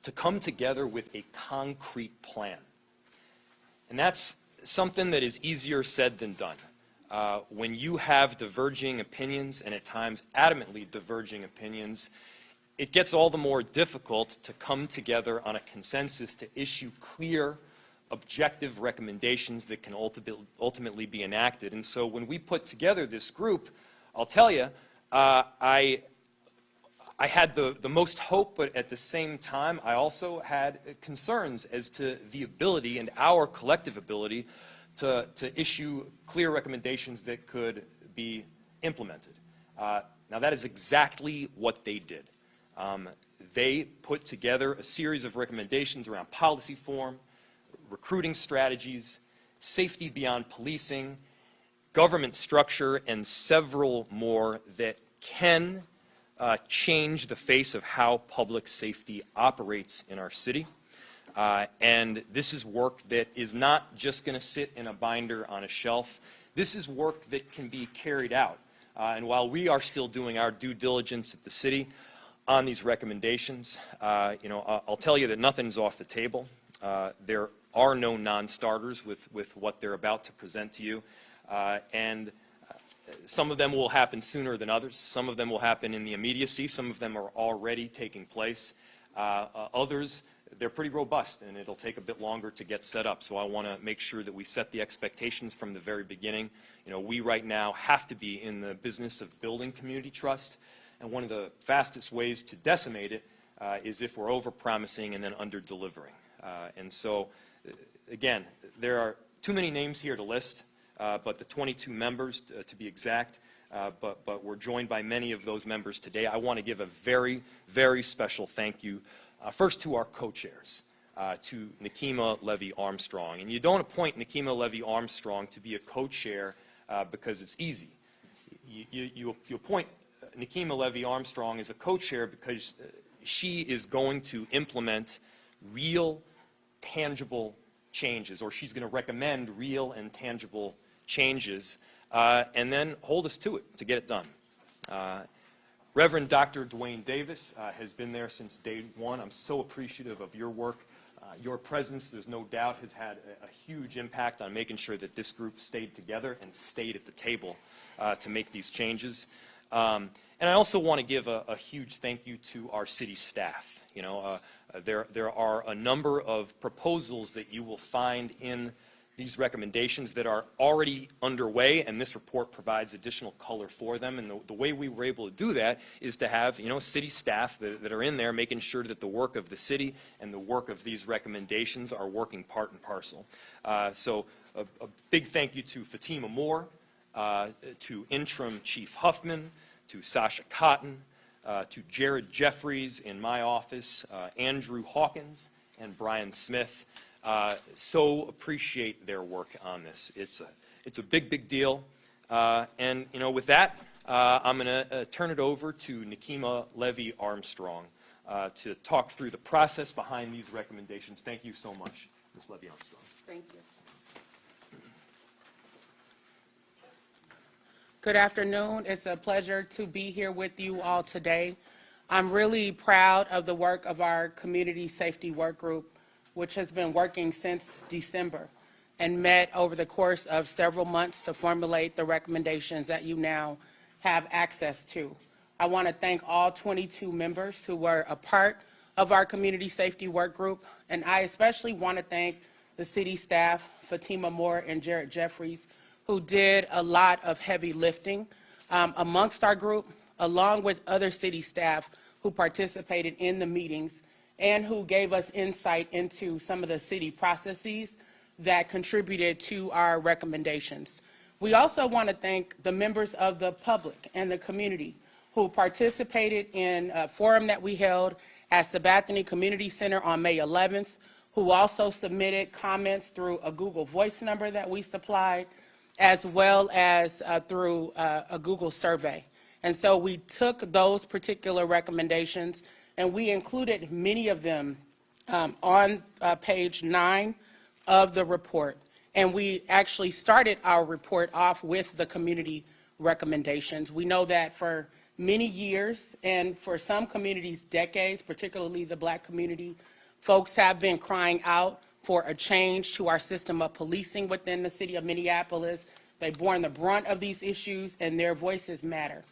to come together with a concrete plan. And that's something that is easier said than done. When you have diverging opinions, and at times adamantly diverging opinions, it gets all the more difficult to come together on a consensus to issue clear, objective recommendations that can ultimately be enacted. And so when we put together this group, I'll tell you, I had the most hope, but at the same time, I also had concerns as to the ability and our collective ability to issue clear recommendations that could be implemented. Now, that is exactly what they did. They put together a series of recommendations around policy form, recruiting strategies, safety beyond policing, government structure, and several more that can change the face of how public safety operates in our city. And this is work that is not just going to sit in a binder on a shelf. This is work that can be carried out. And while we are still doing our due diligence at the city on these recommendations, I'll tell you that nothing's off the table. There are no non-starters with what they're about to present to you. And some of them will happen sooner than others. Some of them will happen in the immediacy. Some of them are already taking place. Others, they're pretty robust, and it'll take a bit longer to get set up. So I want to make sure that we set the expectations from the very beginning. We right now have to be in the business of building community trust, and one of the fastest ways to decimate it is if we're over-promising and then under-delivering. And so, again, there are too many names here to list, but the 22 members, to be exact, but we're joined by many of those members today. I want to give a very, very special thank you first to our co-chairs, to Nikema Levy-Armstrong. And you don't appoint Nikema Levy-Armstrong to be a co-chair because it's easy. You appoint Nikema Levy-Armstrong as a co-chair because she is going to implement real, tangible changes, or she's going to recommend real and tangible changes, and then hold us to it to get it done. Reverend Dr. Dwayne Davis has been there since day one. I'm so appreciative of your work. Your presence, there's no doubt, has had a huge impact on making sure that this group stayed together and stayed at the table to make these changes. And I also want to give a huge thank you to our city staff. There are a number of proposals that you will find in these recommendations that are already underway, and this report provides additional color for them. And the way we were able to do that is to have, city staff that are in there making sure that the work of the city and the work of these recommendations are working part and parcel. So a big thank you to Fatima Moore, to Interim Chief Huffman, to Sasha Cotton, to Jared Jeffries in my office, Andrew Hawkins, and Brian Smith. So appreciate their work on this. It's a big, big deal. And with that, I'm going to turn it over to Nikema Levy-Armstrong to talk through the process behind these recommendations. Thank you so much, Ms. Levy-Armstrong. Thank you. Good afternoon. It's a pleasure to be here with you all today. I'm really proud of the work of our Community Safety Work Group, which has been working since December and met over the course of several months to formulate the recommendations that you now have access to. I want to thank all 22 members who were a part of our Community Safety Work Group, and I especially want to thank the city staff, Fatima Moore and Jared Jeffries, who did a lot of heavy lifting amongst our group, along with other city staff who participated in the meetings and who gave us insight into some of the city processes that contributed to our recommendations. We also want to thank the members of the public and the community who participated in a forum that we held at Sabathani Community Center on May 11th, who also submitted comments through a Google Voice number that we supplied, as well as through a Google survey. And so we took those particular recommendations and we included many of them on page 9 of the report. And we actually started our report off with the community recommendations. We know that for many years, and for some communities, decades, particularly the Black community, folks have been crying out for a change to our system of policing within the city of Minneapolis. They've borne the brunt of these issues, and their voices matter.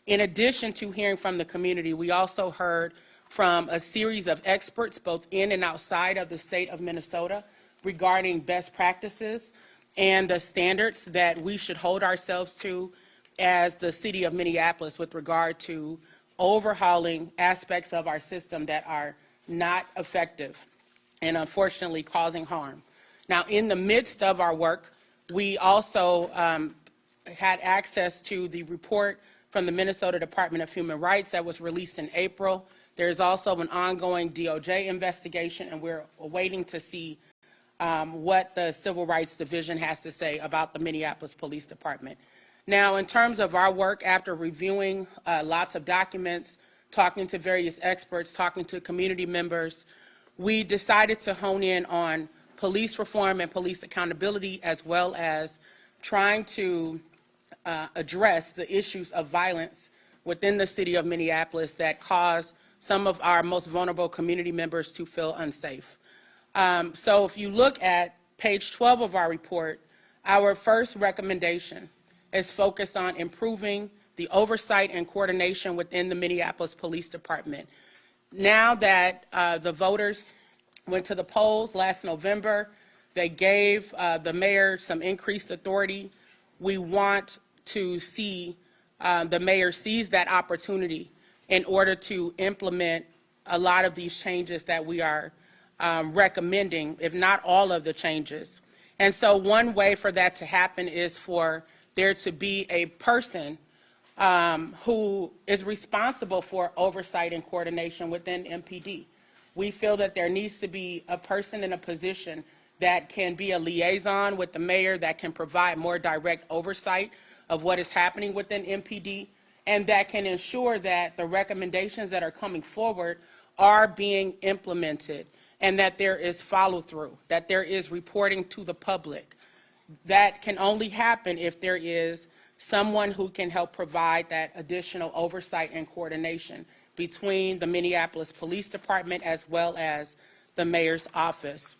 In addition to hearing from the community, we also heard from a series of experts, both in and outside of the state of Minnesota, regarding best practices and the standards that we should hold ourselves to as the city of Minneapolis with regard to overhauling aspects of our system that are not effective and unfortunately causing harm. Now, in the midst of our work, we also had access to the report from the Minnesota Department of Human Rights that was released in April. There is also an ongoing DOJ investigation, and we're waiting to see what the Civil Rights Division has to say about the Minneapolis Police Department. Now, in terms of our work, after reviewing lots of documents, talking to various experts, talking to community members, we decided to hone in on police reform and police accountability, as well as trying to address the issues of violence within the city of Minneapolis that cause some of our most vulnerable community members to feel unsafe. So if you look at page 12 of our report, our first recommendation is focused on improving the oversight and coordination within the Minneapolis Police Department. Now that the voters went to the polls last November, they gave the mayor some increased authority. We want to see the mayor seize that opportunity in order to implement a lot of these changes that we are recommending, if not all of the changes. And so one way for that to happen is for there to be a person who is responsible for oversight and coordination within MPD. We feel that there needs to be a person in a position that can be a liaison with the mayor, that can provide more direct oversight of what is happening within MPD, and that can ensure that the recommendations that are coming forward are being implemented, and that there is follow-through, that there is reporting to the public. That can only happen if there is someone who can help provide that additional oversight and coordination between the Minneapolis Police Department as well as the mayor's office.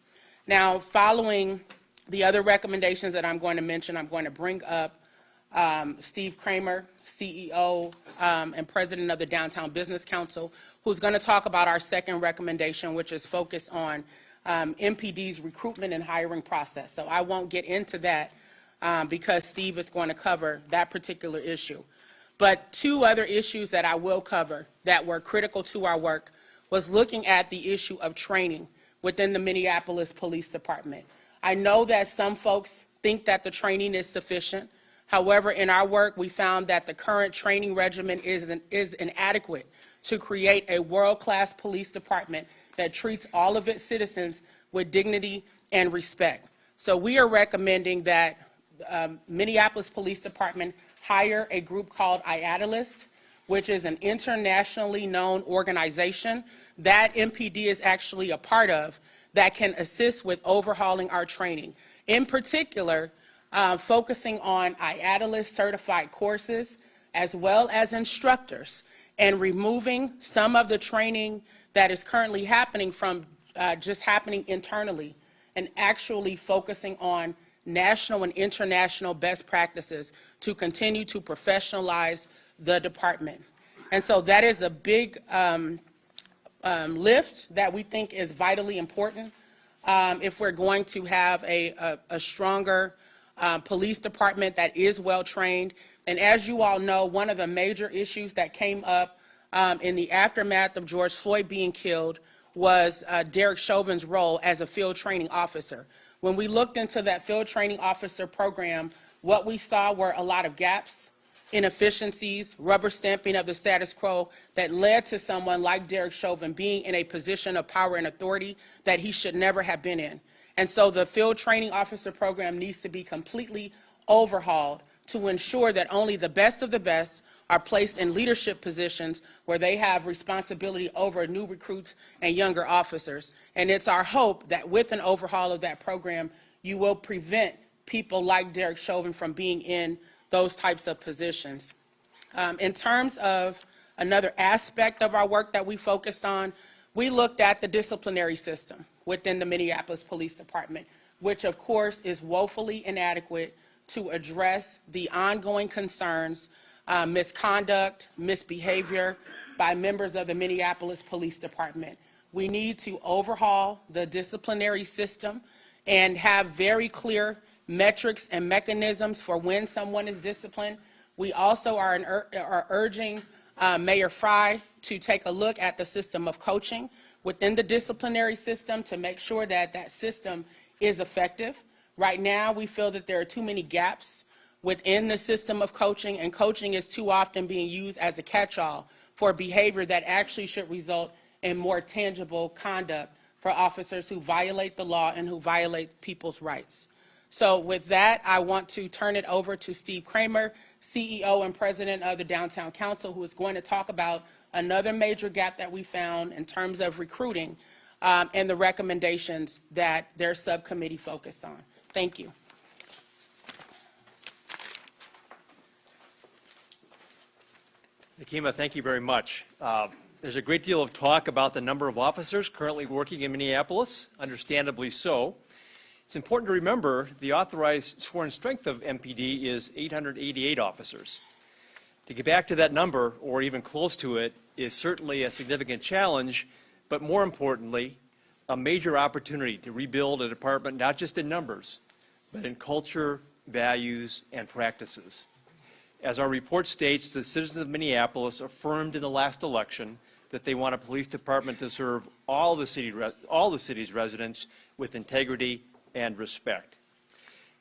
Now, following the other recommendations that I'm going to mention, I'm going to bring up Steve Kramer, CEO and president of the Downtown Business Council, who's going to talk about our second recommendation, which is focused on MPD's recruitment and hiring process. So I won't get into that because Steve is going to cover that particular issue. But two other issues that I will cover that were critical to our work was looking at the issue of training within the Minneapolis Police Department. I know that some folks think that the training is sufficient. However, in our work, we found that the current training regimen is inadequate to create a world-class police department that treats all of its citizens with dignity and respect. So we are recommending that Minneapolis Police Department hire a group called IADList, which is an internationally known organization that MPD is actually a part of, that can assist with overhauling our training. In particular, focusing on IADList certified courses as well as instructors, and removing some of the training that is currently happening from just happening internally, and actually focusing on national and international best practices to continue to professionalize the department. And so that is a big lift that we think is vitally important if we're going to have a stronger police department that is well trained. And as you all know, one of the major issues that came up in the aftermath of George Floyd being killed was Derek Chauvin's role as a field training officer. When we looked into that field training officer program, what we saw were a lot of gaps, inefficiencies, rubber stamping of the status quo that led to someone like Derek Chauvin being in a position of power and authority that he should never have been in. And so the field training officer program needs to be completely overhauled to ensure that only the best of the best are placed in leadership positions where they have responsibility over new recruits and younger officers. And it's our hope that with an overhaul of that program, you will prevent people like Derek Chauvin from being in those types of positions. In terms of another aspect of our work that we focused on, we looked at the disciplinary system within the Minneapolis Police Department, which of course is woefully inadequate to address the ongoing concerns, misconduct, misbehavior by members of the Minneapolis Police Department. We need to overhaul the disciplinary system and have very clear metrics and mechanisms for when someone is disciplined. We also are urging Mayor Frey to take a look at the system of coaching within the disciplinary system to make sure that that system is effective. Right now, we feel that there are too many gaps within the system of coaching, and coaching is too often being used as a catch-all for behavior that actually should result in more tangible conduct for officers who violate the law and who violate people's rights. So with that, I want to turn it over to Steve Kramer, CEO and President of the Downtown Council, who is going to talk about another major gap that we found in terms of recruiting and the recommendations that their subcommittee focused on. Thank you. Nakima, thank you very much. There's a great deal of talk about the number of officers currently working in Minneapolis, understandably so. It's important to remember the authorized sworn strength of MPD is 888 officers. To get back to that number, or even close to it, is certainly a significant challenge, but more importantly, a major opportunity to rebuild a department not just in numbers, but in culture, values, and practices. As our report states, the citizens of Minneapolis affirmed in the last election that they want a police department to serve all the city's residents with integrity and respect.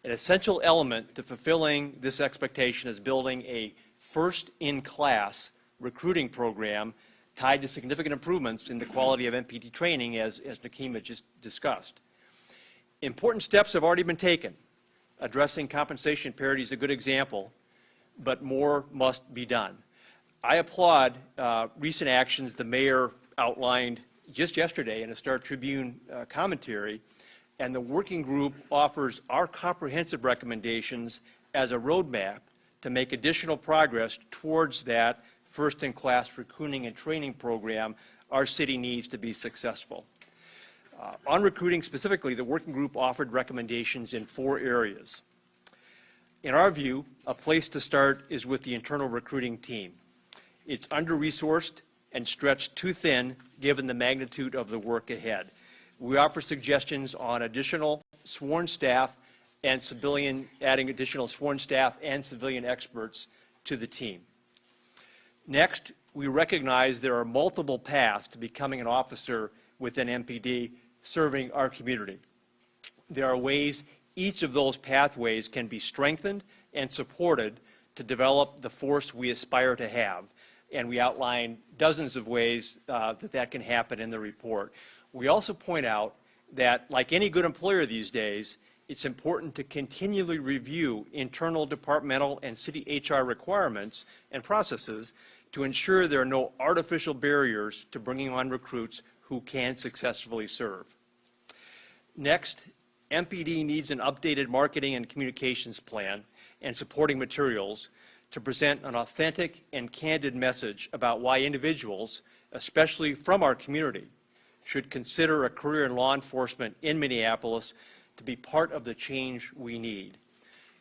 An essential element to fulfilling this expectation is building a first-in-class recruiting program tied to significant improvements in the quality of MPD training, as Nakima just discussed. Important steps have already been taken. Addressing compensation parity is a good example, but more must be done. I applaud recent actions the mayor outlined just yesterday in a Star Tribune commentary, and the working group offers our comprehensive recommendations as a roadmap to make additional progress towards that first-in-class recruiting and training program our city needs to be successful. On recruiting specifically, the working group offered recommendations in 4 areas. In our view, a place to start is with the internal recruiting team. It's under-resourced and stretched too thin given the magnitude of the work ahead. We offer suggestions on additional sworn staff and adding additional sworn staff and civilian experts to the team. Next, we recognize there are multiple paths to becoming an officer within MPD serving our community. There are ways each of those pathways can be strengthened and supported to develop the force we aspire to have. And we outline dozens of ways that can happen in the report. We also point out that, like any good employer these days, it's important to continually review internal departmental and city HR requirements and processes to ensure there are no artificial barriers to bringing on recruits who can successfully serve. Next, MPD needs an updated marketing and communications plan and supporting materials to present an authentic and candid message about why individuals, especially from our community, should consider a career in law enforcement in Minneapolis to be part of the change we need.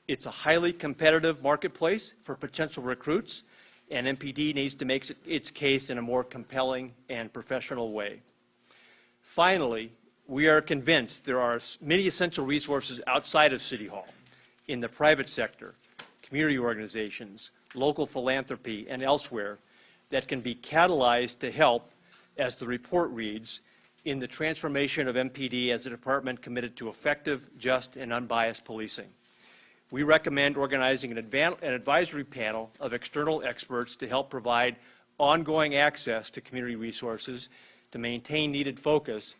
It's a highly competitive marketplace for potential recruits, and MPD needs to make its case in a more compelling and professional way. Finally, we are convinced there are many essential resources outside of City Hall, in the private sector, community organizations, local philanthropy, and elsewhere that can be catalyzed to help, as the report reads, in the transformation of MPD as a department committed to effective, just, and unbiased policing. We recommend organizing an advisory panel of external experts to help provide ongoing access to community resources, to maintain needed focus,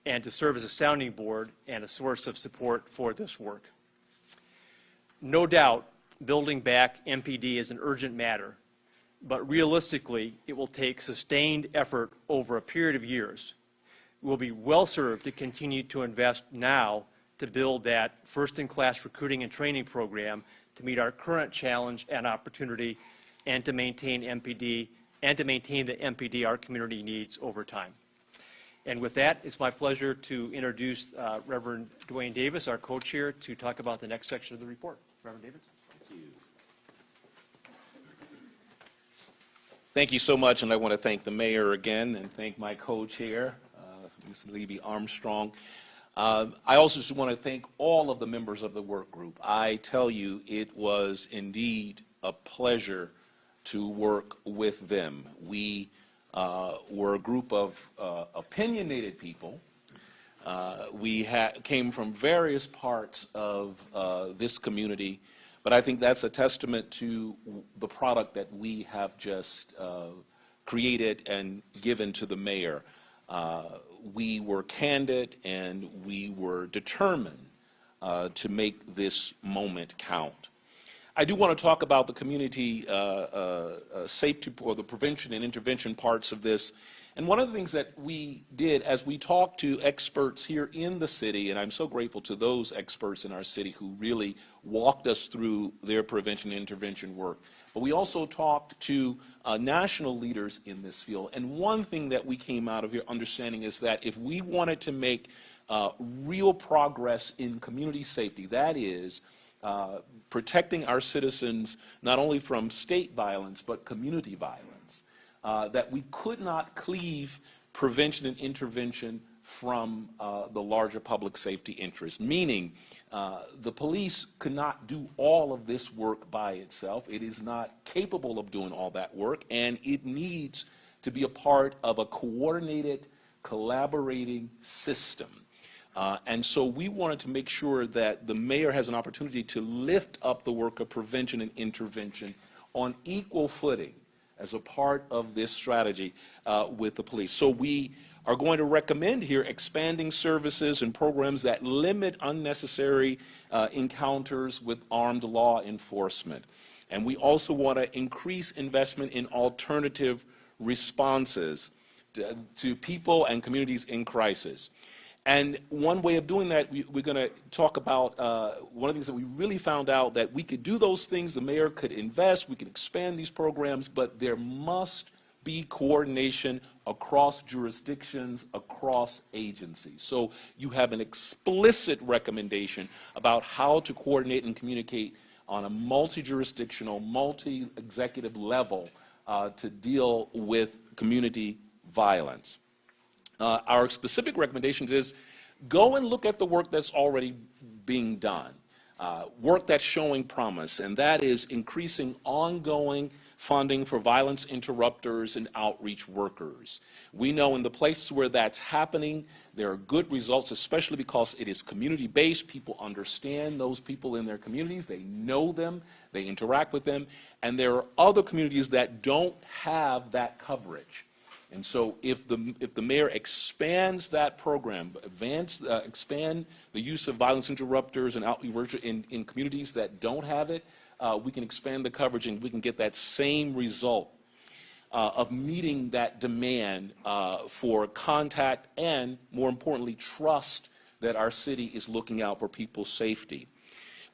and to serve as a sounding board and a source of support for this work. No doubt, building back MPD is an urgent matter, but realistically, it will take sustained effort over a period of years. We'll be well served to continue to invest now to build that first-in-class recruiting and training program to meet our current challenge and opportunity and to maintain MPD and to maintain the MPD our community needs over time. And with that, it's my pleasure to introduce Reverend Dwayne Davis, our co-chair, to talk about the next section of the report. Reverend Davis. Thank you. Thank you so much, and I want to thank the mayor again and thank my co-chair, Ms. Levy Armstrong. I also just want to thank all of the members of the work group. I tell you, it was indeed a pleasure to work with them. We were a group of opinionated people. We came from various parts of this community, but I think that's a testament to the product that we have just created and given to the mayor. We were candid and we were determined to make this moment count. I do want to talk about the community safety or the prevention and intervention parts of this. And one of the things that we did as we talked to experts here in the city, and I'm so grateful to those experts in our city who really walked us through their prevention and intervention work, but we also talked to national leaders in this field. And one thing that we came out of here understanding is that if we wanted to make real progress in community safety, that is, protecting our citizens not only from state violence but community violence, that we could not cleave prevention and intervention from the larger public safety interest, meaning the police could not do all of this work by itself. It is not capable of doing all that work, and it needs to be a part of a coordinated, collaborating system. And so we wanted to make sure that the mayor has an opportunity to lift up the work of prevention and intervention on equal footing as a part of this strategy with the police. So we are going to recommend here expanding services and programs that limit unnecessary encounters with armed law enforcement. And we also want to increase investment in alternative responses to people and communities in crisis. And one way of doing that, we're going to talk about one of the things that we really found out, that we could do those things, the mayor could invest, we could expand these programs, but there must be coordination across jurisdictions, across agencies. So you have an explicit recommendation about how to coordinate and communicate on a multi-jurisdictional, multi-executive level to deal with community violence. Our specific recommendations is go and look at the work that's already being done, work that's showing promise, and that is increasing ongoing funding for violence interrupters and outreach workers. We know in the places where that's happening, there are good results, especially because it is community-based. People understand those people in their communities. They know them. They interact with them. And there are other communities that don't have that coverage. And so if the mayor expands that program, expand the use of violence interrupters and outreach in communities that don't have it, we can expand the coverage and we can get that same result of meeting that demand for contact and, more importantly, trust that our city is looking out for people's safety.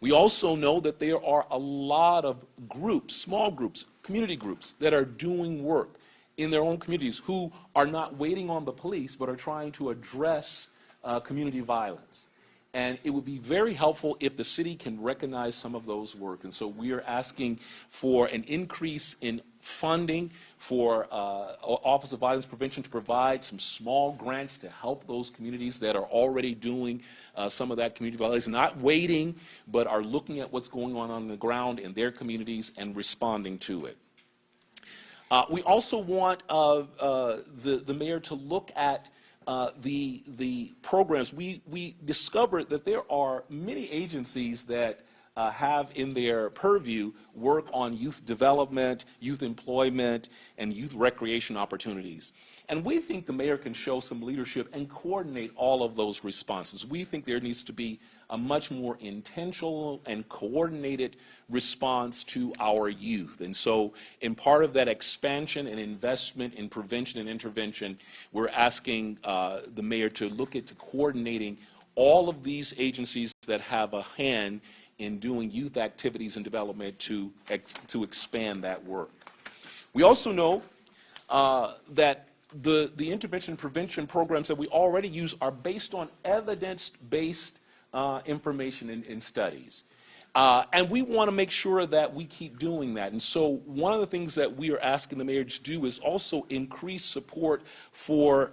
We also know that there are a lot of groups, small groups, community groups, that are doing work in their own communities who are not waiting on the police but are trying to address community violence. And it would be very helpful if the city can recognize some of those work. And so we are asking for an increase in funding for Office of Violence Prevention to provide some small grants to help those communities that are already doing some of that community violence, not waiting, but are looking at what's going on the ground in their communities and responding to it. We also want the mayor to look at the programs. We discovered that there are many agencies that have in their purview work on youth development, youth employment, and youth recreation opportunities. And we think the mayor can show some leadership and coordinate all of those responses. We think there needs to be a much more intentional and coordinated response to our youth. And so in part of that expansion and investment in prevention and intervention, we're asking the mayor to look at coordinating all of these agencies that have a hand in doing youth activities and development to expand that work. We also know that the intervention and prevention programs that we already use are based on evidence-based information and studies. And we want to make sure that we keep doing that. And so one of the things that we are asking the mayor to do is also increase support for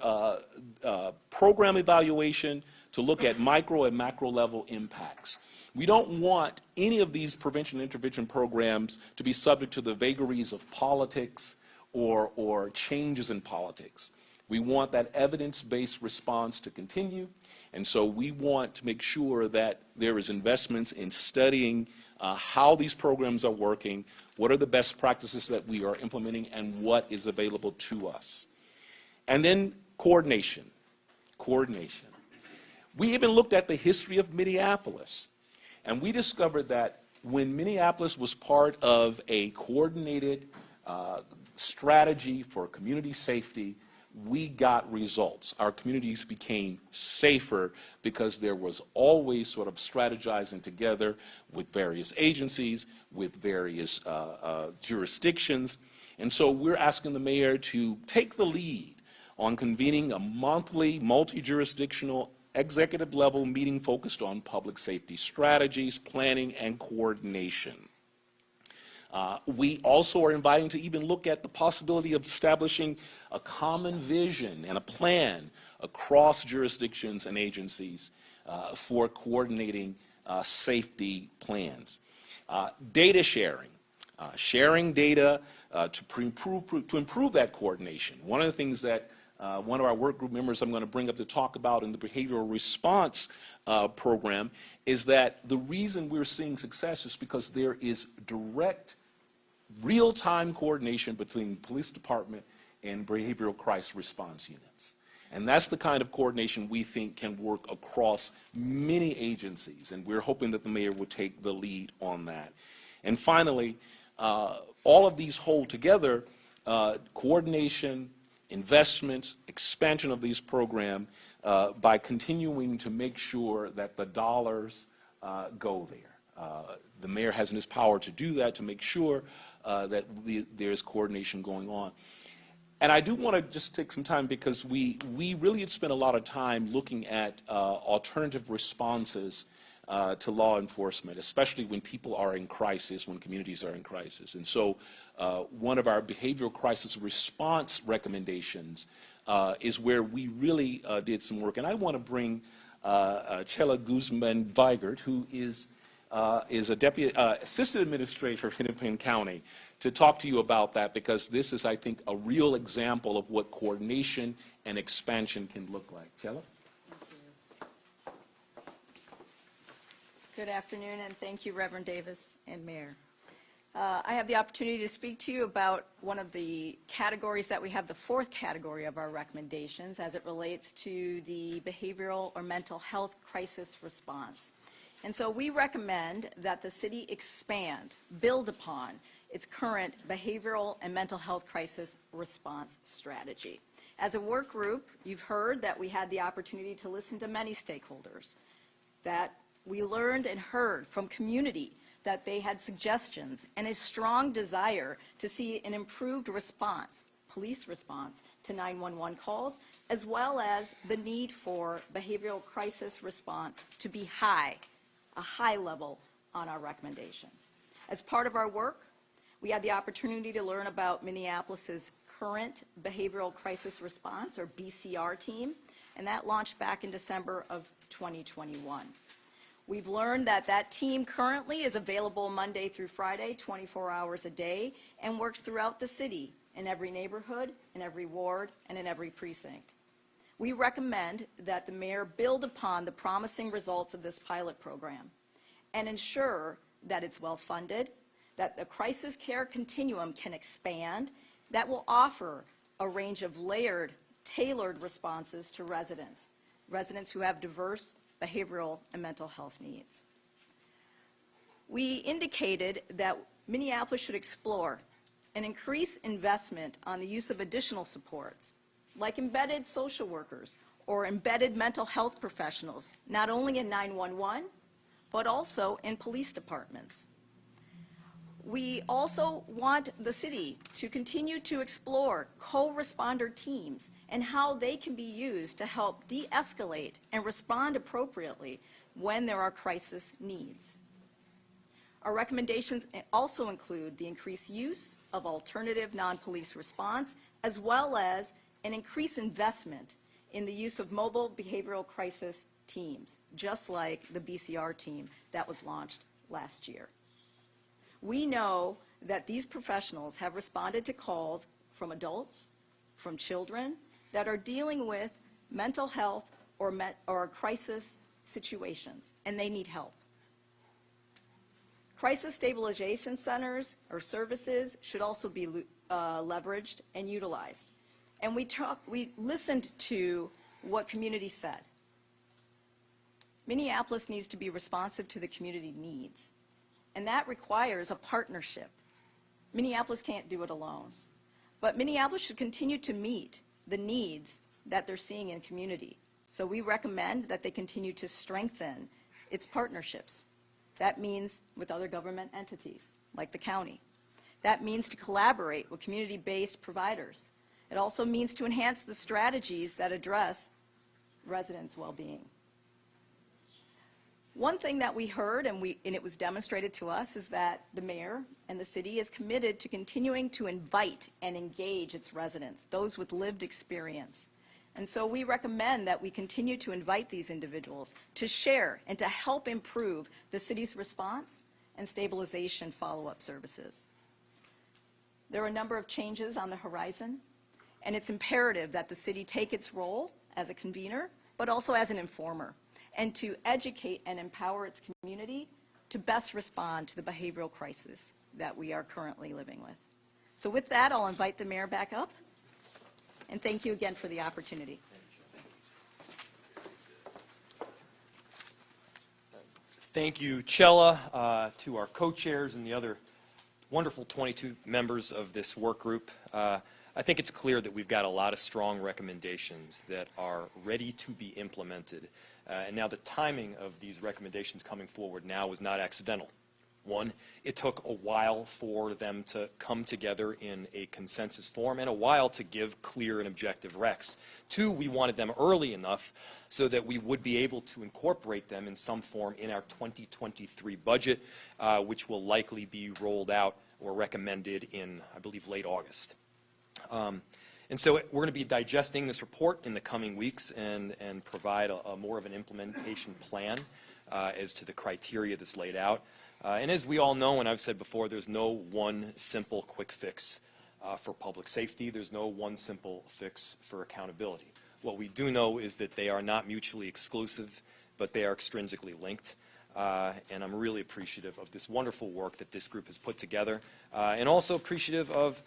program evaluation to look at micro and macro level impacts. We don't want any of these prevention and intervention programs to be subject to the vagaries of politics or changes in politics. We want that evidence-based response to continue, and so we want to make sure that there is investments in studying how these programs are working, what are the best practices that we are implementing, and what is available to us. And then coordination. Coordination. We even looked at the history of Minneapolis, and we discovered that when Minneapolis was part of a coordinated strategy for community safety, we got results. Our communities became safer because there was always sort of strategizing together with various agencies, with various jurisdictions. And so we're asking the mayor to take the lead on convening a monthly, multi-jurisdictional, executive-level meeting focused on public safety strategies, planning, and coordination. We also are inviting to even look at the possibility of establishing a common vision and a plan across jurisdictions and agencies for coordinating safety plans. Data sharing, sharing data to improve that coordination. One of the things that one of our work group members I'm going to bring up to talk about in the behavioral response program is that the reason we're seeing success is because there is direct real-time coordination between the police department and behavioral crisis response units. And that's the kind of coordination we think can work across many agencies, and we're hoping that the mayor will take the lead on that. And finally, all of these hold together, coordination, investments, expansion of these programs by continuing to make sure that the dollars go there. The mayor has in his power to do that, to make sure that there's coordination going on. And I do want to just take some time because we really had spent a lot of time looking at alternative responses to law enforcement, especially when people are in crisis, when communities are in crisis. And so one of our behavioral crisis response recommendations is where we really did some work. And I want to bring Chela Guzman-Weigert, who is a deputy assistant administrator of Hennepin County, to talk to you about that, because this is, I think, a real example of what coordination and expansion can look like. Chela? Good afternoon, and thank you, Reverend Davis and Mayor. I have the opportunity to speak to you about one of the categories that we have, the fourth category of our recommendations as it relates to the behavioral or mental health crisis response. And so we recommend that the city expand, build upon its current behavioral and mental health crisis response strategy. As a work group, you've heard that we had the opportunity to listen to many stakeholders, that we learned and heard from community that they had suggestions and a strong desire to see an improved response, police response to 911 calls, as well as the need for behavioral crisis response to be high, a high level on our recommendations. As part of our work, we had the opportunity to learn about Minneapolis's current behavioral crisis response, or BCR team, and that launched back in December of 2021. We've learned that that team currently is available Monday through Friday, 24 hours a day, and works throughout the city, in every neighborhood, in every ward, and in every precinct. We recommend that the mayor build upon the promising results of this pilot program and ensure that it's well-funded, that the crisis care continuum can expand, that will offer a range of layered, tailored responses to residents who have diverse behavioral and mental health needs. We indicated that Minneapolis should explore and increase investment on the use of additional supports, like embedded social workers or embedded mental health professionals, not only in 911, but also in police departments. We also want the city to continue to explore co-responder teams and how they can be used to help de-escalate and respond appropriately when there are crisis needs. Our recommendations also include the increased use of alternative non-police response, as well as an increased investment in the use of mobile behavioral crisis teams, just like the BCR team that was launched last year. We know that these professionals have responded to calls from adults, from children, that are dealing with mental health or crisis situations, and they need help. Crisis stabilization centers or services should also be leveraged and utilized. And we listened to what community said. Minneapolis needs to be responsive to the community needs. And that requires a partnership. Minneapolis can't do it alone. But Minneapolis should continue to meet the needs that they're seeing in community. So we recommend that they continue to strengthen its partnerships. That means with other government entities, like the county. That means to collaborate with community-based providers. It also means to enhance the strategies that address residents' well-being. One thing that we heard, and it was demonstrated to us, is that the mayor and the city is committed to continuing to invite and engage its residents, those with lived experience. And so we recommend that we continue to invite these individuals to share and to help improve the city's response and stabilization follow-up services. There are a number of changes on the horizon, and it's imperative that the city take its role as a convener, but also as an informer, and to educate and empower its community to best respond to the behavioral crisis that we are currently living with. So with that, I'll invite the mayor back up, and thank you again for the opportunity. Thank you, Chella, to our co-chairs and the other wonderful 22 members of this work group. I think it's clear that we've got a lot of strong recommendations that are ready to be implemented. And now the timing of these recommendations coming forward now was not accidental. One, it took a while for them to come together in a consensus form and a while to give clear and objective recs. Two, we wanted them early enough so that we would be able to incorporate them in some form in our 2023 budget, which will likely be rolled out or recommended in, I believe, late August. And so we're going to be digesting this report in the coming weeks and provide a more of an implementation plan as to the criteria that's laid out. And as we all know, and I've said before, there's no one simple quick fix for public safety. There's no one simple fix for accountability. What we do know is that they are not mutually exclusive, but they are extrinsically linked. And I'm really appreciative of this wonderful work that this group has put together, and also appreciative of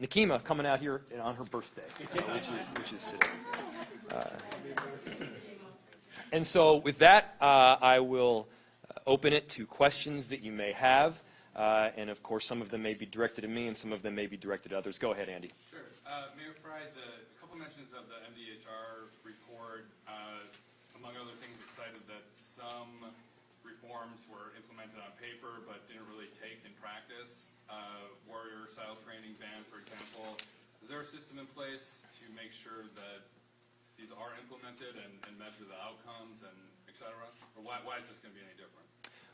Nikema coming out here on her birthday, which is today. And so with that, I will open it to questions that you may have. And of course, some of them may be directed at me and some of them may be directed at others. Go ahead, Andy. Sure. Mayor Frey, a couple mentions of the MDHR report, among other things, it cited that some reforms were implemented on paper but didn't really take in practice. Warrior style training ban, for example. Is there a system in place to make sure that these are implemented and measure the outcomes and et cetera? Or why is this going to be any different?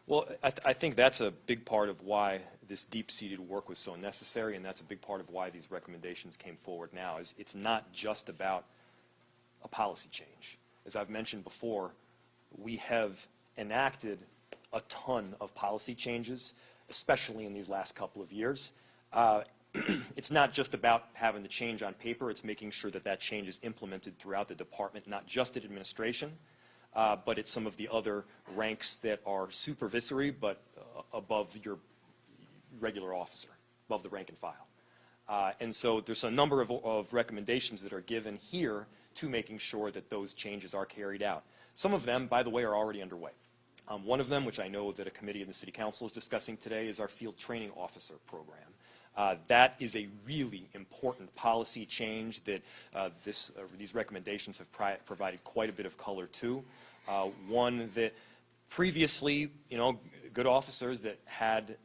Well, I think that's a big part of why this deep-seated work was so necessary, and that's a big part of why these recommendations came forward now. Is it's not just about a policy change. As I've mentioned before, we have enacted a ton of policy changes, especially in these last couple of years. It's not just about having the change on paper, it's making sure that that change is implemented throughout the department, not just at administration, but at some of the other ranks that are supervisory, but above your regular officer, above the rank and file. And so there's a number of recommendations that are given here to making sure that those changes are carried out. Some of them, by the way, are already underway. One of them, which I know that a committee in the City Council is discussing today, is our Field Training Officer program. That is a really important policy change that these recommendations have provided quite a bit of color to. One that previously, good officers that had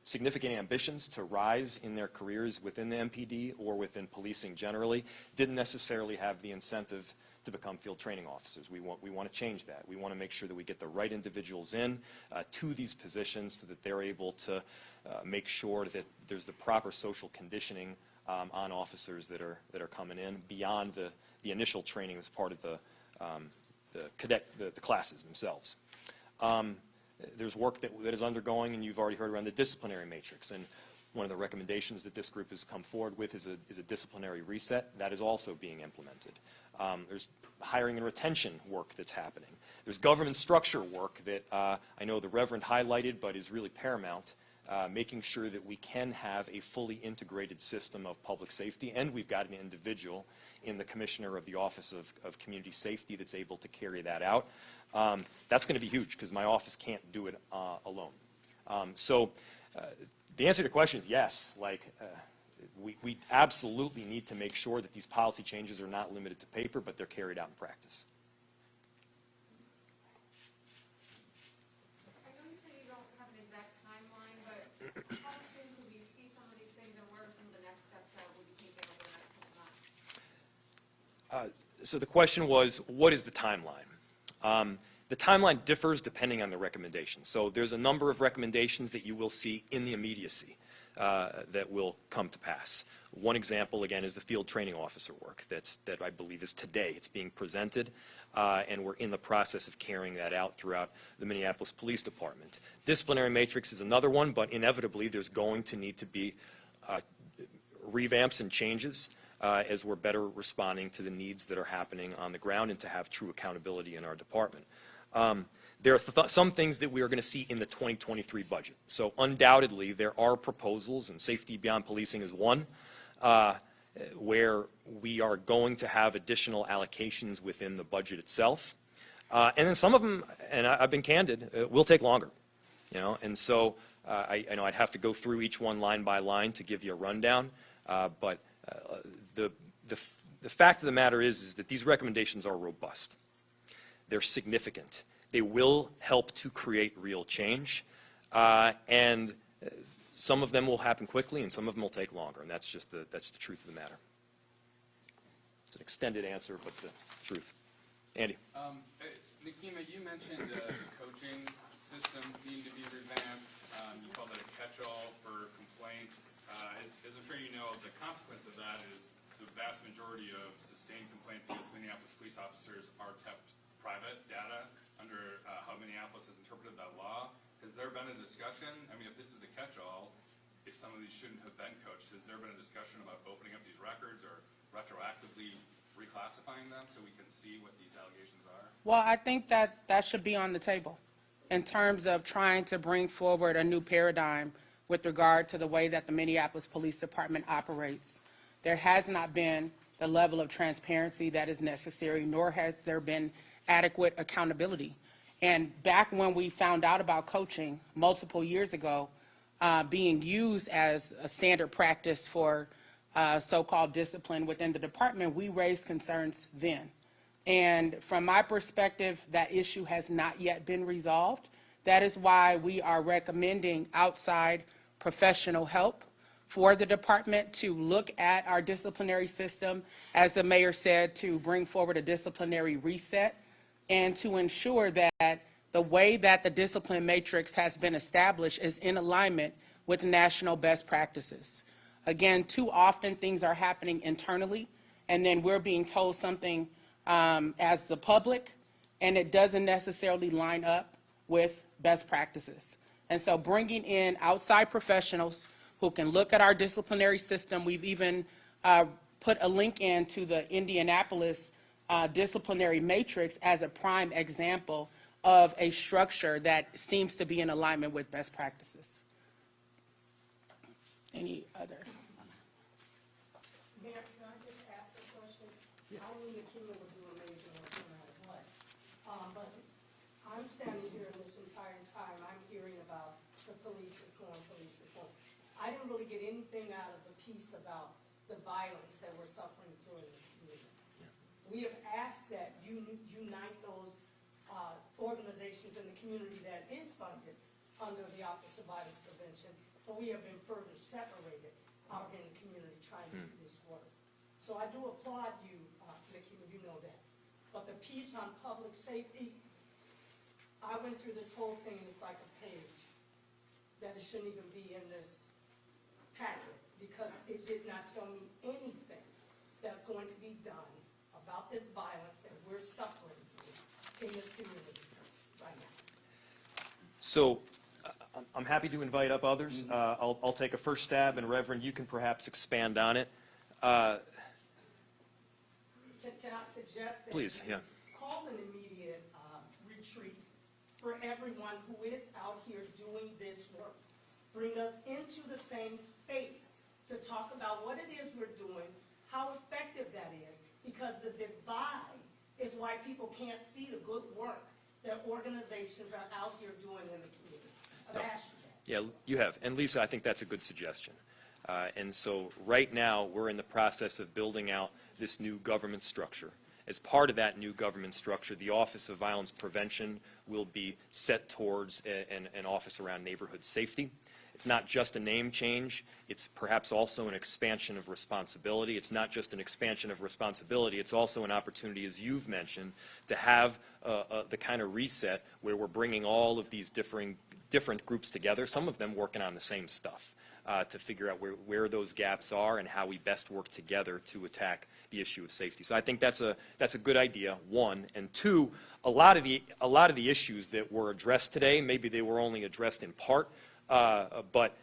significant ambitions to rise in their careers within the MPD or within policing generally didn't necessarily have the incentive to become field training officers. We want to change that. We want to make sure that we get the right individuals in to these positions so that they're able to make sure that there's the proper social conditioning on officers that are coming in beyond the initial training as part of the classes themselves. There's work that is undergoing, and you've already heard around the disciplinary matrix. And one of the recommendations that this group has come forward with is a disciplinary reset. That is also being implemented. There's hiring and retention work that's happening. There's government structure work that I know the Reverend highlighted, but is really paramount, making sure that we can have a fully integrated system of public safety, and we've got an individual in the Commissioner of the Office of Community Safety that's able to carry that out. That's going to be huge because my office can't do it alone. The answer to the question is yes. We absolutely need to make sure that these policy changes are not limited to paper, but they're carried out in practice. I know you say you don't have an exact timeline, but how soon will we see some of these things, and what are some of the next steps that will be taken over the next couple months? So the question was, what is the timeline? The timeline differs depending on the recommendation. So there's a number of recommendations that you will see in the immediacy that will come to pass. One example, again, is the field training officer work that I believe is today. It's being presented, and we're in the process of carrying that out throughout the Minneapolis Police Department. Disciplinary matrix is another one, but inevitably there's going to need to be revamps and changes as we're better responding to the needs that are happening on the ground and to have true accountability in our department. There are some things that we are going to see in the 2023 budget. So undoubtedly, there are proposals, and safety beyond policing is one, where we are going to have additional allocations within the budget itself. And then some of them, and I've been candid, will take longer. And so I know I'd have to go through each one line by line to give you a rundown, but the fact of the matter is that these recommendations are robust. They're significant. They will help to create real change, and some of them will happen quickly, and some of them will take longer, and that's the truth of the matter. It's an extended answer, but the truth. Andy. Nikema, you mentioned the coaching system needing to be revamped. You called it a catch-all for complaints. As I'm sure you know, the consequence of that is the vast majority of sustained complaints against Minneapolis police officers are kept private data under how Minneapolis has interpreted that law. Has there been a discussion? I mean, if this is the catch-all, if some of these shouldn't have been coached, has there been a discussion about opening up these records or retroactively reclassifying them so we can see what these allegations are? Well, I think that should be on the table in terms of trying to bring forward a new paradigm with regard to the way that the Minneapolis Police Department operates. There has not been the level of transparency that is necessary, nor has there been adequate accountability. And back when we found out about coaching multiple years ago being used as a standard practice for so-called discipline within the department, we raised concerns then. And from my perspective, that issue has not yet been resolved. That is why we are recommending outside professional help for the department to look at our disciplinary system, as the mayor said, to bring forward a disciplinary reset, and to ensure that the way that the discipline matrix has been established is in alignment with national best practices. Again, too often things are happening internally, and then we're being told something as the public, and it doesn't necessarily line up with best practices. And so bringing in outside professionals who can look at our disciplinary system. We've even put a link in to the Indianapolis disciplinary matrix as a prime example of a structure that seems to be in alignment with best practices. Any other? Mayor, can I just ask a question? Yeah. I knew Nikema would do amazing work no matter what. But I'm standing here and this entire time I'm hearing about the police reform. I didn't really get anything out of the piece about the violence that we're suffering through in this community. Yeah. We have asked that you unite those organizations in the community that is funded under the Office of Violence Prevention but we have been further separated out in the community trying to do this work. So I do applaud you, Vicki, you know that. But the piece on public safety, I went through this whole thing, and it's like a page that it shouldn't even be in this packet, because it did not tell me anything that's going to be done about this violence that we're suffering through in this community right now. So I'm happy to invite up others. I'll take a first stab, and Reverend, you can perhaps expand on it. Can I suggest that Please, you yeah. call an immediate retreat for everyone who is out here doing this work? Bring us into the same space to talk about what it is we're doing, how effective that is, because the divide is why people can't see the good work that organizations are out here doing in the community. I've asked you that. Yeah, you have. And Lisa, I think that's a good suggestion. And so right now, we're in the process of building out this new government structure. As part of that new government structure, the Office of Violence Prevention will be set towards an office around neighborhood safety. It's not just a name change, it's perhaps also an expansion of responsibility. It's not just an expansion of responsibility, it's also an opportunity, as you've mentioned, to have the kind of reset where we're bringing all of these different groups together, some of them working on the same stuff, to figure out where those gaps are and how we best work together to attack the issue of safety. So I think that's a good idea, one. And two, a lot of the issues that were addressed today, maybe they were only addressed in part, but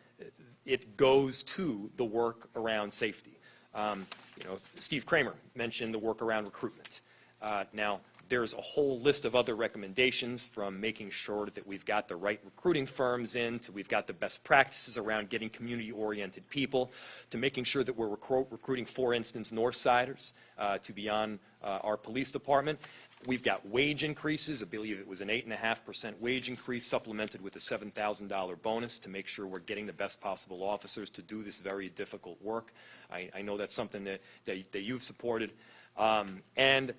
it goes to the work around safety. Steve Kramer mentioned the work around recruitment. Now, there's a whole list of other recommendations, from making sure that we've got the right recruiting firms in, to we've got the best practices around getting community-oriented people, to making sure that we're recruiting, for instance, Northsiders to be on our police department. We've got wage increases. I believe it was an 8.5% wage increase, supplemented with a $7,000 bonus to make sure we're getting the best possible officers to do this very difficult work. I know that's something that you've supported. And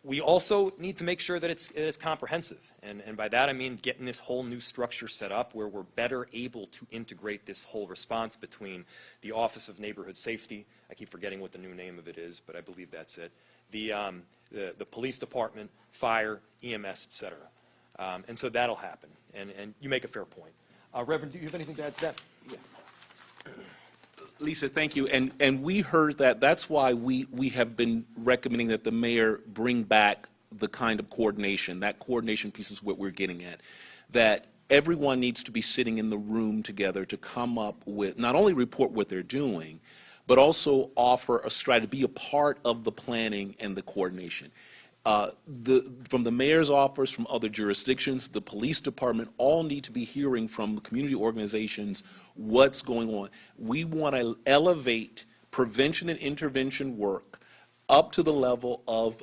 we also need to make sure that it's comprehensive. And by that I mean getting this whole new structure set up where we're better able to integrate this whole response between the Office of Neighborhood Safety, I keep forgetting what the new name of it is, but I believe that's it, the police department, fire, EMS, et cetera. And so that'll happen. And you make a fair point. Reverend, do you have anything to add to that? Yeah. Lisa, thank you. And we heard that. That's why we have been recommending that the mayor bring back the kind of coordination. That coordination piece is what we're getting at. That everyone needs to be sitting in the room together to come up with, not only report what they're doing, but also offer a strategy, be a part of the planning and the coordination. From the mayor's office, from other jurisdictions, the police department, all need to be hearing from the community organizations what's going on. We want to elevate prevention and intervention work up to the level of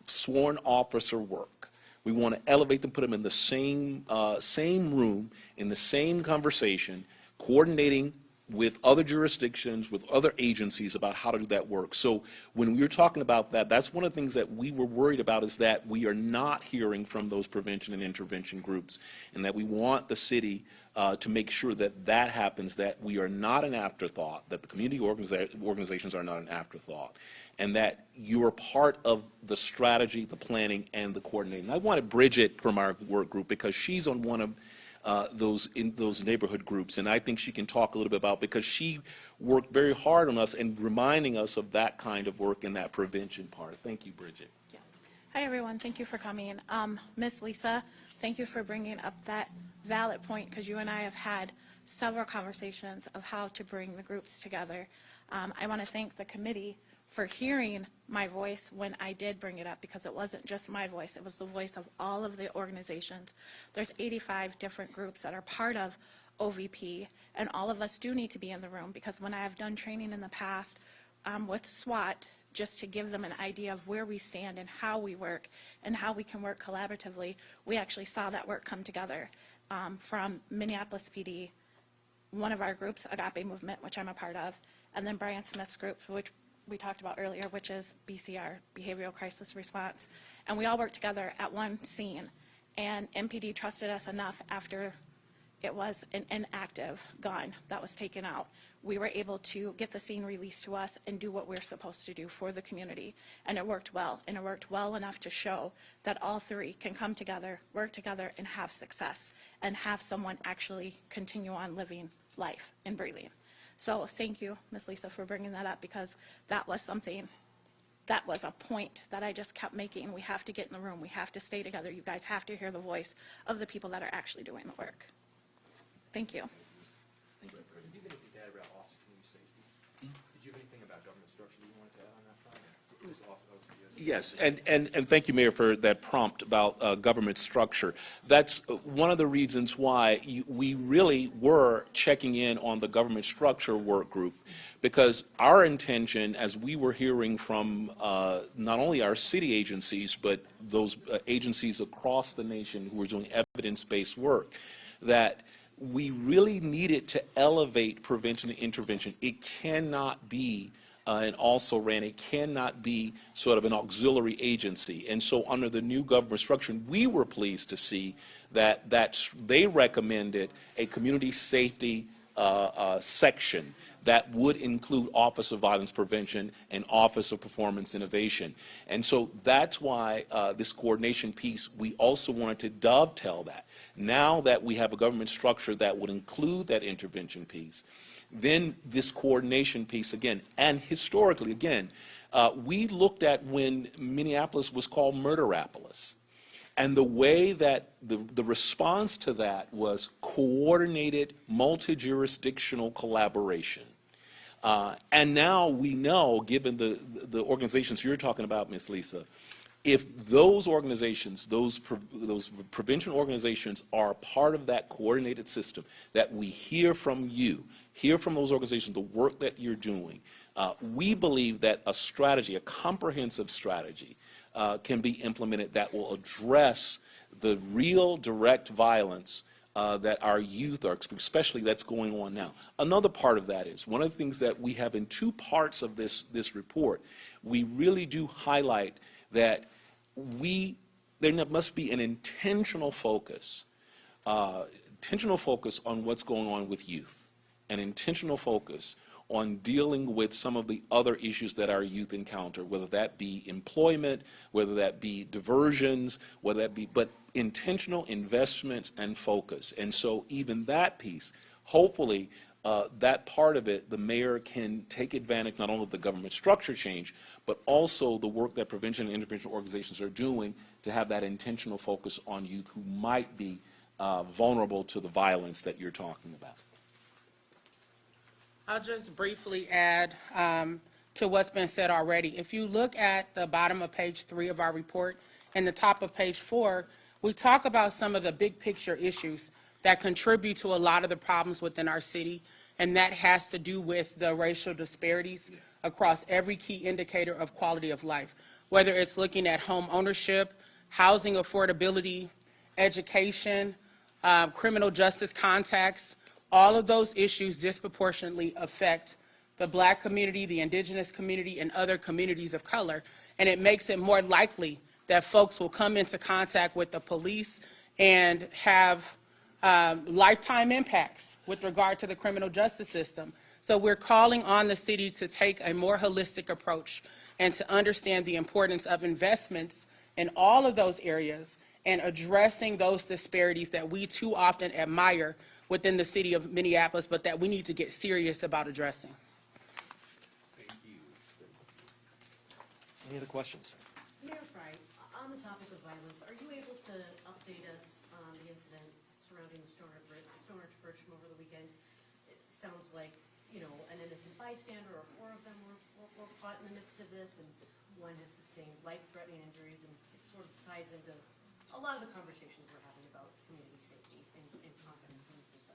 sworn officer work. We want to elevate them, put them in the same room, in the same conversation, coordinating with other jurisdictions, with other agencies about how to do that work. So when we were talking about that, that's one of the things that we were worried about, is that we are not hearing from those prevention and intervention groups, and that we want the city to make sure that that happens, that we are not an afterthought, that the community organizations are not an afterthought, and that you're part of the strategy, the planning, and the coordinating. I wanted Bridget from our work group, because she's on one of those neighborhood groups, and I think she can talk a little bit about, because she worked very hard on us and reminding us of that kind of work and that prevention part. Thank you, Bridget. Yeah. Hi, everyone. Thank you for coming. Miss Lisa, thank you for bringing up that valid point, because you and I have had several conversations of how to bring the groups together. I want to thank the committee for hearing my voice when I did bring it up, because it wasn't just my voice, it was the voice of all of the organizations. There's 85 different groups that are part of OVP, and all of us do need to be in the room, because when I have done training in the past with SWAT, just to give them an idea of where we stand and how we work and how we can work collaboratively, we actually saw that work come together. From Minneapolis PD, one of our groups, Agape Movement, which I'm a part of, and then Brian Smith's group, which we talked about earlier, which is BCR, Behavioral Crisis Response. And we all worked together at one scene. And MPD trusted us enough after it was an inactive gun that was taken out. We were able to get the scene released to us and do what we're supposed to do for the community. And it worked well, and it worked well enough to show that all three can come together, work together, and have success, and have someone actually continue on living life and breathing. So thank you, Ms. Lisa, for bringing that up, because that was something, that was a point that I just kept making. We have to get in the room. We have to stay together. You guys have to hear the voice of the people that are actually doing the work. Thank you. Did you have anything to add about office community safety? Did you have anything about government structure that you wanted to add on that front? Just off of the Yes, and thank you, Mayor, for that prompt about government structure. That's one of the reasons why we really were checking in on the government structure work group, because our intention, as we were hearing from not only our city agencies, but those agencies across the nation who were doing evidence-based work, that we really needed to elevate prevention and intervention. It cannot be an also-ran, it cannot be sort of an auxiliary agency. And so under the new government structure, we were pleased to see that they recommended a community safety section that would include Office of Violence Prevention and Office of Performance Innovation. And so that's why this coordination piece, we also wanted to dovetail that. Now that we have a government structure that would include that intervention piece, then this coordination piece again, and historically again, we looked at when Minneapolis was called Murderapolis. And the way that the response to that was coordinated multi-jurisdictional collaboration. And now we know, given the organizations you're talking about, Ms. Lisa, if those organizations, those prevention organizations are part of that coordinated system, that we hear from you, hear from those organizations, the work that you're doing, we believe that a strategy, a comprehensive strategy, can be implemented that will address the real direct violence that our youth are, especially that's going on now. Another part of that is, one of the things that we have in two parts of this report, we really do highlight that there must be an intentional focus on what's going on with youth, an intentional focus on dealing with some of the other issues that our youth encounter, whether that be employment, whether that be diversions, whether that be, but intentional investments and focus. And so even that piece, hopefully that part of it, the mayor can take advantage not only of the government structure change, but also the work that prevention and intervention organizations are doing to have that intentional focus on youth who might be vulnerable to the violence that you're talking about. I'll just briefly add to what's been said already. If you look at the bottom of page 3 of our report and the top of page 4, we talk about some of the big picture issues that contribute to a lot of the problems within our city, and that has to do with the racial disparities across every key indicator of quality of life, whether it's looking at home ownership, housing affordability, education, criminal justice contacts. All of those issues disproportionately affect the Black community, the indigenous community, and other communities of color, and it makes it more likely that folks will come into contact with the police and have lifetime impacts with regard to the criminal justice system. So we're calling on the city to take a more holistic approach and to understand the importance of investments in all of those areas and addressing those disparities that we too often admire within the city of Minneapolis, but that we need to get serious about addressing. Thank you. Any other questions? Mayor Frey, on the topic of violence, are you able to update us on the incident surrounding the Stone Arch Bridge from over the weekend? It sounds like, you know, an innocent bystander or 4 of them were caught in the midst of this, and one has sustained life-threatening injuries, and it sort of ties into a lot of the conversations we're having about community safety and confidence in the system.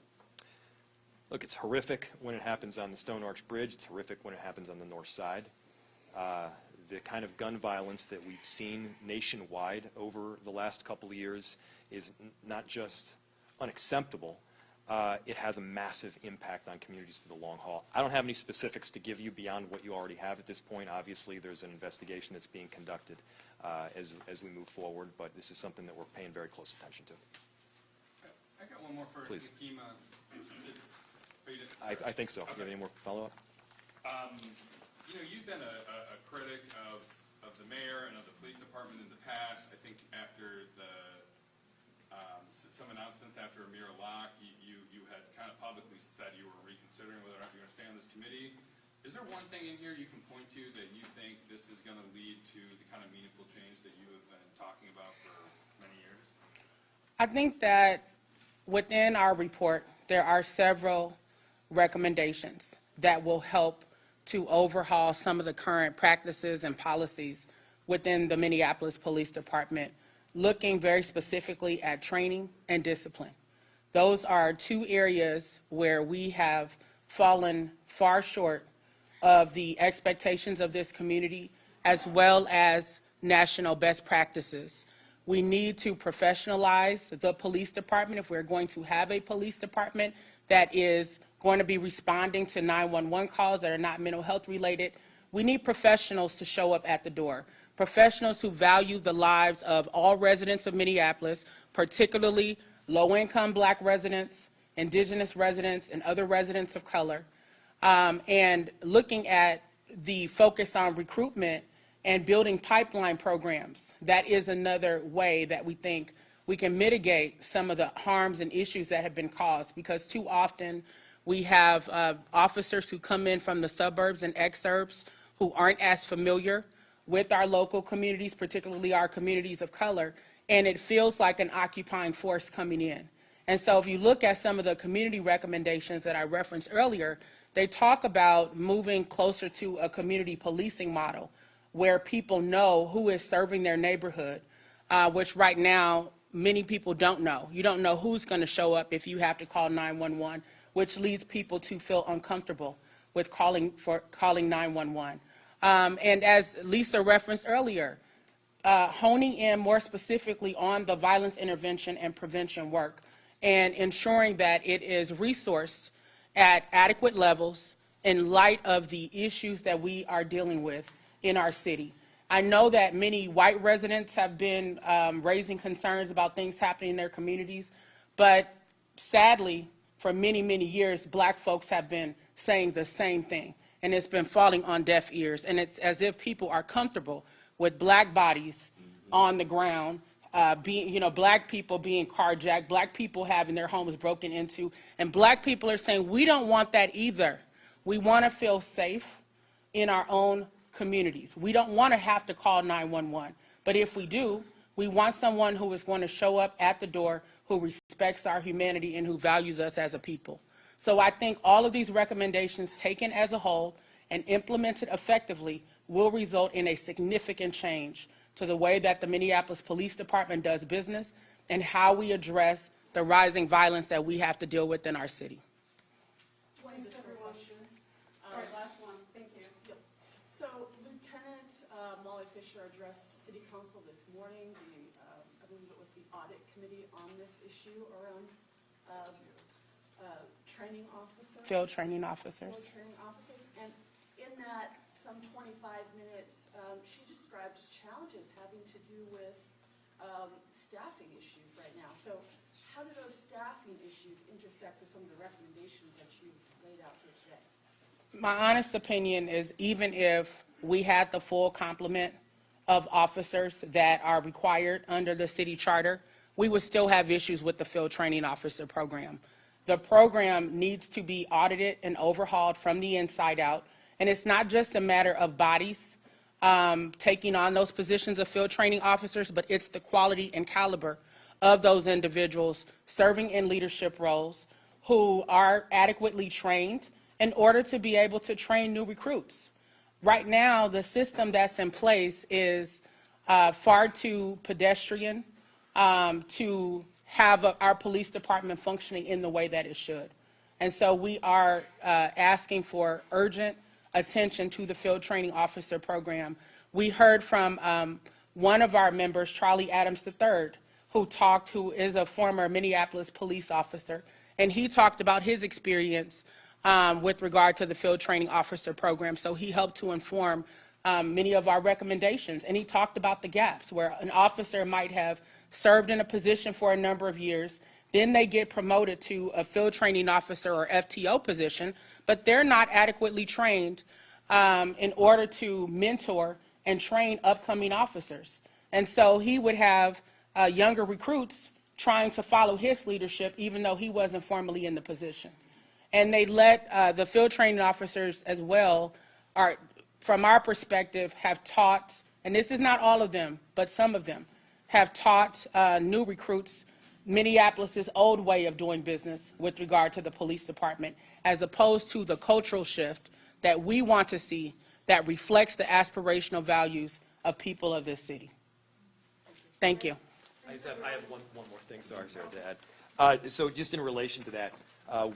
Look, it's horrific when it happens on the Stone Arch Bridge. It's horrific when it happens on the north side. The kind of gun violence that we've seen nationwide over the last couple of years is not just unacceptable, it has a massive impact on communities for the long haul. I don't have any specifics to give you beyond what you already have at this point. Obviously, there's an investigation that's being conducted as we move forward, but this is something that we're paying very close attention to. I I got one more for Please. Nikema. I think so. Do you have any more follow-up? You know, you've been a critic of the mayor and of the police department in the past. I think after some announcements after Amir Locke, you had kind of publicly said you were reconsidering whether or not you're going to stay on this committee. Is there one thing in here you can point to that you think this is going to lead to the kind of meaningful change that you have been talking about for many years? I think that within our report, there are several recommendations that will help to overhaul some of the current practices and policies within the Minneapolis Police Department, looking very specifically at training and discipline. Those are two areas where we have fallen far short of the expectations of this community, as well as national best practices. We need to professionalize the police department if we're going to have a police department that is going to be responding to 911 calls that are not mental health related. We need professionals to show up at the door, professionals who value the lives of all residents of Minneapolis, particularly low-income Black residents, Indigenous residents, and other residents of color, and looking at the focus on recruitment and building pipeline programs. That is another way that we think we can mitigate some of the harms and issues that have been caused, because too often we have officers who come in from the suburbs and exurbs who aren't as familiar with our local communities, particularly our communities of color, and it feels like an occupying force coming in. And so if you look at some of the community recommendations that I referenced earlier, they talk about moving closer to a community policing model where people know who is serving their neighborhood, which right now many people don't know. You don't know who's going to show up if you have to call 911, which leads people to feel uncomfortable with calling 911. And as Lisa referenced earlier, honing in more specifically on the violence intervention and prevention work and ensuring that it is resourced at adequate levels in light of the issues that we are dealing with in our city. I know that many white residents have been raising concerns about things happening in their communities, but sadly, for many, many years, Black folks have been saying the same thing, and it's been falling on deaf ears. And it's as if people are comfortable with Black bodies on the ground, Black people being carjacked, Black people having their homes broken into, and Black people are saying, we don't want that either. We want to feel safe in our own communities. We don't want to have to call 911, but if we do, we want someone who is going to show up at the door, who respects our humanity and who values us as a people. So I think all of these recommendations taken as a whole and implemented effectively will result in a significant change to the way that the Minneapolis Police Department does business and how we address the rising violence that we have to deal with in our city. Thanks, everyone. All right, last one. Thank you. Yep. So Lieutenant Molly Fisher addressed City Council this morning. I believe it was the audit committee on this issue around training officers. Field training officers. Field training officers. And in that, some 25 minutes, she described just challenges having to do with staffing issues right now. So how do those staffing issues intersect with some of the recommendations that you've laid out here today? My honest opinion is even if we had the full complement of officers that are required under the city charter, we would still have issues with the field training officer program. The program needs to be audited and overhauled from the inside out. And it's not just a matter of bodies taking on those positions of field training officers, but it's the quality and caliber of those individuals serving in leadership roles who are adequately trained in order to be able to train new recruits. Right now, the system that's in place is far too pedestrian to have our police department functioning in the way that it should. And so we are asking for urgent attention to the field training officer program. We heard from one of our members, Charlie Adams III, who is a former Minneapolis police officer, and he talked about his experience with regard to the field training officer program. So he helped to inform many of our recommendations, and he talked about the gaps where an officer might have served in a position for a number of years, Then they get promoted to a field training officer or FTO position, but they're not adequately trained in order to mentor and train upcoming officers. And so he would have younger recruits trying to follow his leadership, even though he wasn't formally in the position. And they let the field training officers as well, from our perspective, have taught, and this is not all of them, but some of them, have taught new recruits Minneapolis' old way of doing business with regard to the police department, as opposed to the cultural shift that we want to see that reflects the aspirational values of people of this city. Thank you. I have one more thing, sorry, Sarah, to add. So just in relation to that,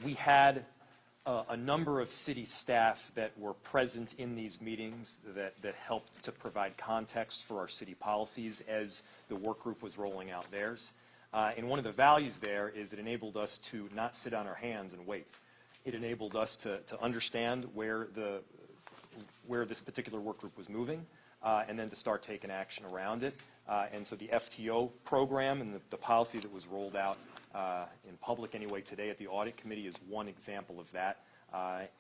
we had a number of city staff that were present in these meetings that helped to provide context for our city policies as the work group was rolling out theirs. And one of the values there is it enabled us to not sit on our hands and wait. It enabled us to understand where this particular work group was moving, and then to start taking action around it. And so the FTO program and the policy that was rolled out in public anyway today at the audit committee is one example of that.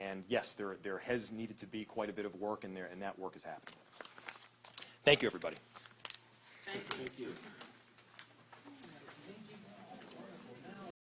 And yes, there has needed to be quite a bit of work in there, and that work is happening. Thank you, everybody.